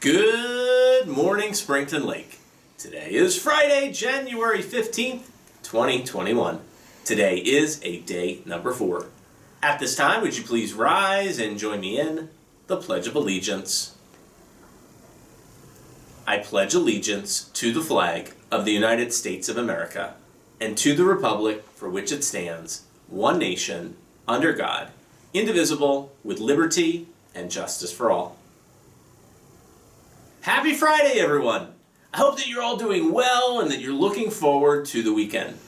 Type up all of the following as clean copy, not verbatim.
Good morning, Springton Lake. Today is Friday, January 15th, 2021. Today is a day number 4. At this time, would you please rise and join me in the Pledge of Allegiance. I pledge allegiance to the flag of the United States of America and to the republic for which it stands, one nation, under God, indivisible, with liberty and justice for all. Happy Friday, everyone! I hope that you're all doing well and that you're looking forward to the weekend.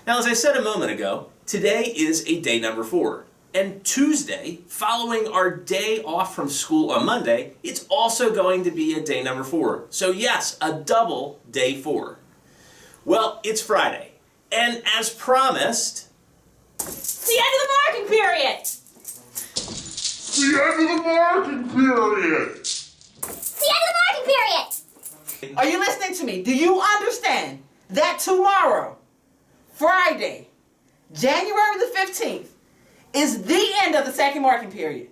Now, as I said a moment ago, today is a day number 4. And Tuesday, following our day off from school on Monday, it's also going to be a day number 4. So yes, a double day 4. Well, it's Friday. And as promised... It's the end of the marking period! The end of the marking period! The end of the marking period! Are you listening to me? Do you understand that tomorrow, Friday, January the 15th, is the end of the second marking period?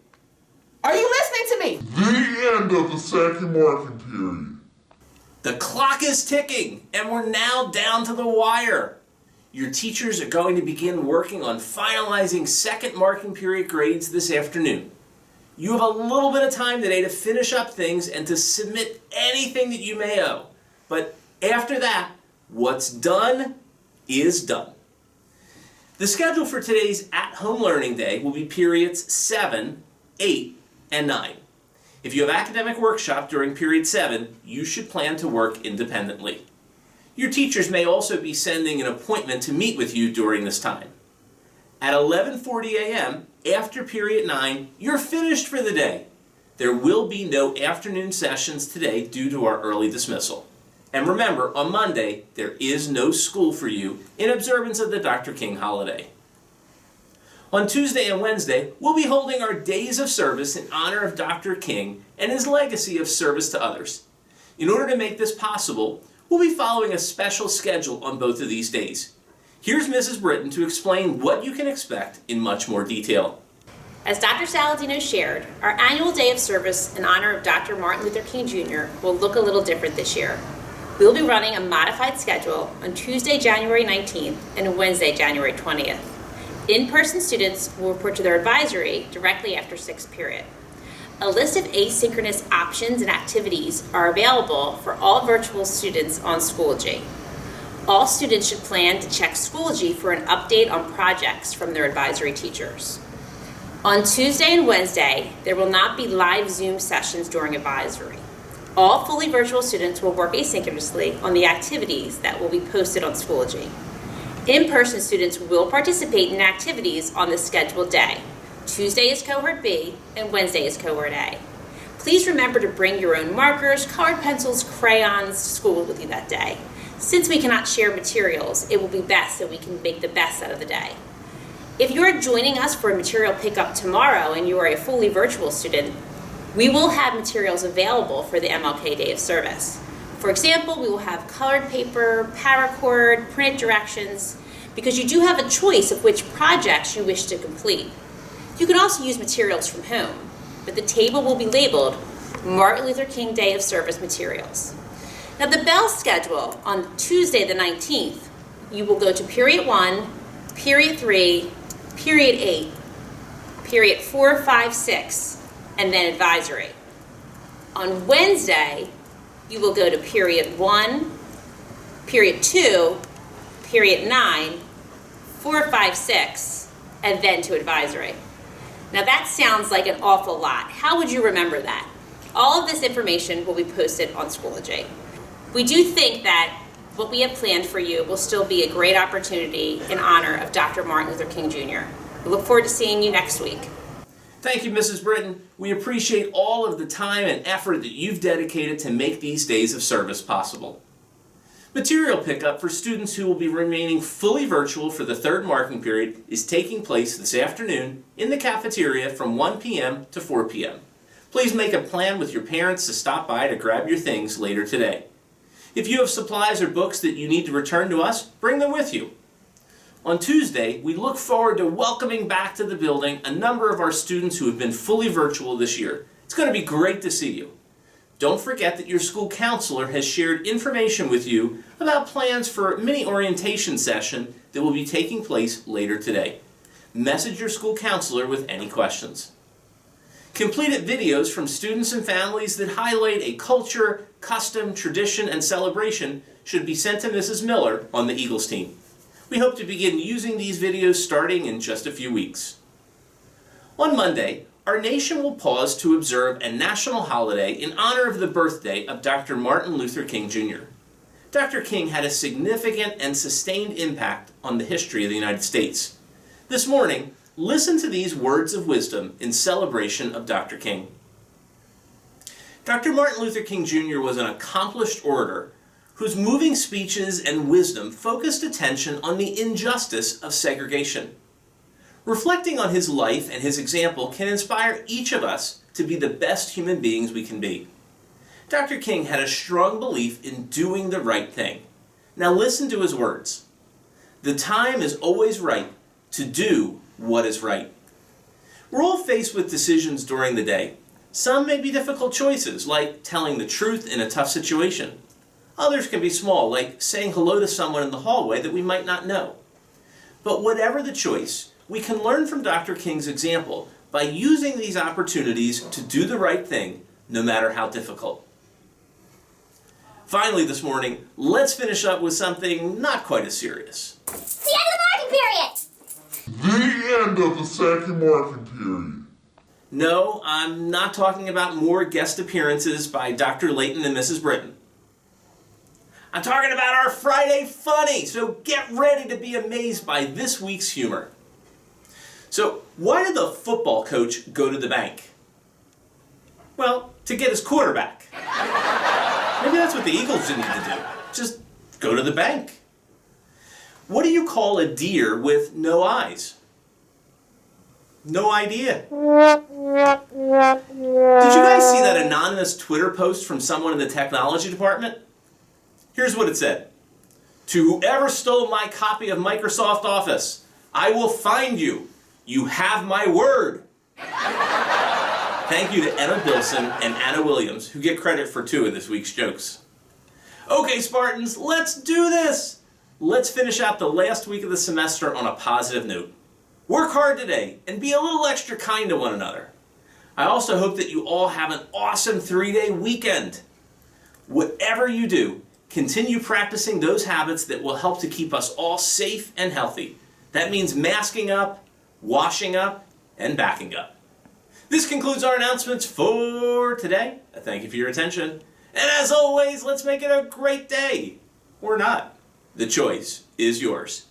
Are you listening to me? The end of the second marking period. The clock is ticking, and we're now down to the wire. Your teachers are going to begin working on finalizing second marking period grades this afternoon. You have a little bit of time today to finish up things and to submit anything that you may owe. But after that, what's done is done. The schedule for today's at-home learning day will be periods 7, 8, and 9. If you have academic workshop during period 7, you should plan to work independently. Your teachers may also be sending an appointment to meet with you during this time. At 11:40 a.m., after period 9, you're finished for the day. There will be no afternoon sessions today due to our early dismissal. And remember, on Monday, there is no school for you in observance of the Dr. King holiday. On Tuesday and Wednesday, we'll be holding our days of service in honor of Dr. King and his legacy of service to others. In order to make this possible, we'll be following a special schedule on both of these days. Here's Mrs. Britton to explain what you can expect in much more detail. As Dr. Saladino shared, our annual day of service in honor of Dr. Martin Luther King Jr. will look a little different this year. We'll be running a modified schedule on Tuesday, January 19th and Wednesday, January 20th. In-person students will report to their advisory directly after 6th period. A list of asynchronous options and activities are available for all virtual students on Schoology. All students should plan to check Schoology for an update on projects from their advisory teachers. On Tuesday and Wednesday, there will not be live Zoom sessions during advisory. All fully virtual students will work asynchronously on the activities that will be posted on Schoology. In-person students will participate in activities on the scheduled day. Tuesday is Cohort B and Wednesday is Cohort A. Please remember to bring your own markers, colored pencils, crayons to school with you that day. Since we cannot share materials, it will be best that we can make the best out of the day. If you are joining us for a material pickup tomorrow and you are a fully virtual student, we will have materials available for the MLK Day of Service. For example, we will have colored paper, paracord, printed directions, because you do have a choice of which projects you wish to complete. You can also use materials from home, but the table will be labeled Martin Luther King Day of Service materials. Now, the bell schedule on Tuesday the 19th, you will go to period 1, period 3, period 8, period 4, 5, 6, and then advisory. On Wednesday, you will go to period 1, period 2, period 9, 4, 5, 6, and then to advisory. Now that sounds like an awful lot. How would you remember that? All of this information will be posted on Schoology. We do think that what we have planned for you will still be a great opportunity in honor of Dr. Martin Luther King Jr. We look forward to seeing you next week. Thank you, Mrs. Britton. We appreciate all of the time and effort that you've dedicated to make these days of service possible. Material pickup for students who will be remaining fully virtual for the third marking period is taking place this afternoon in the cafeteria from 1 p.m. to 4 p.m. Please make a plan with your parents to stop by to grab your things later today. If you have supplies or books that you need to return to us, bring them with you. On Tuesday, we look forward to welcoming back to the building a number of our students who have been fully virtual this year. It's going to be great to see you. Don't forget that your school counselor has shared information with you about plans for a mini orientation session that will be taking place later today. Message your school counselor with any questions. Completed videos from students and families that highlight a culture, custom, tradition, and celebration should be sent to Mrs. Miller on the Eagles team. We hope to begin using these videos starting in just a few weeks. On Monday, our nation will pause to observe a national holiday in honor of the birthday of Dr. Martin Luther King Jr. Dr. King had a significant and sustained impact on the history of the United States. This morning, listen to these words of wisdom in celebration of Dr. King. Dr. Martin Luther King Jr. was an accomplished orator whose moving speeches and wisdom focused attention on the injustice of segregation. Reflecting on his life and his example can inspire each of us to be the best human beings we can be. Dr. King had a strong belief in doing the right thing. Now listen to his words. The time is always right to do what is right. We're all faced with decisions during the day. Some may be difficult choices, like telling the truth in a tough situation. Others can be small, like saying hello to someone in the hallway that we might not know. But whatever the choice, we can learn from Dr. King's example by using these opportunities to do the right thing, no matter how difficult. Finally this morning, let's finish up with something not quite as serious. It's the end of the marking period! The end of the second marking period. No, I'm not talking about more guest appearances by Dr. Layton and Mrs. Britton. I'm talking about our Friday Funny, so get ready to be amazed by this week's humor. So, why did the football coach go to the bank? Well, to get his quarterback. Maybe that's what the Eagles need to do. Just go to the bank. What do you call a deer with no eyes? No idea. Did you guys see that anonymous Twitter post from someone in the technology department? Here's what it said. To whoever stole my copy of Microsoft Office, I will find you. You have my word. Thank you to Emma Bilson and Anna Williams, who get credit for 2 of this week's jokes. Okay, Spartans, let's do this. Let's finish out the last week of the semester on a positive note. Work hard today and be a little extra kind to one another. I also hope that you all have an awesome 3-day weekend. Whatever you do, continue practicing those habits that will help to keep us all safe and healthy. That means masking up, washing up, and backing up. This concludes our announcements for today. I thank you for your attention. And as always, let's make it a great day. Or not. The choice is yours.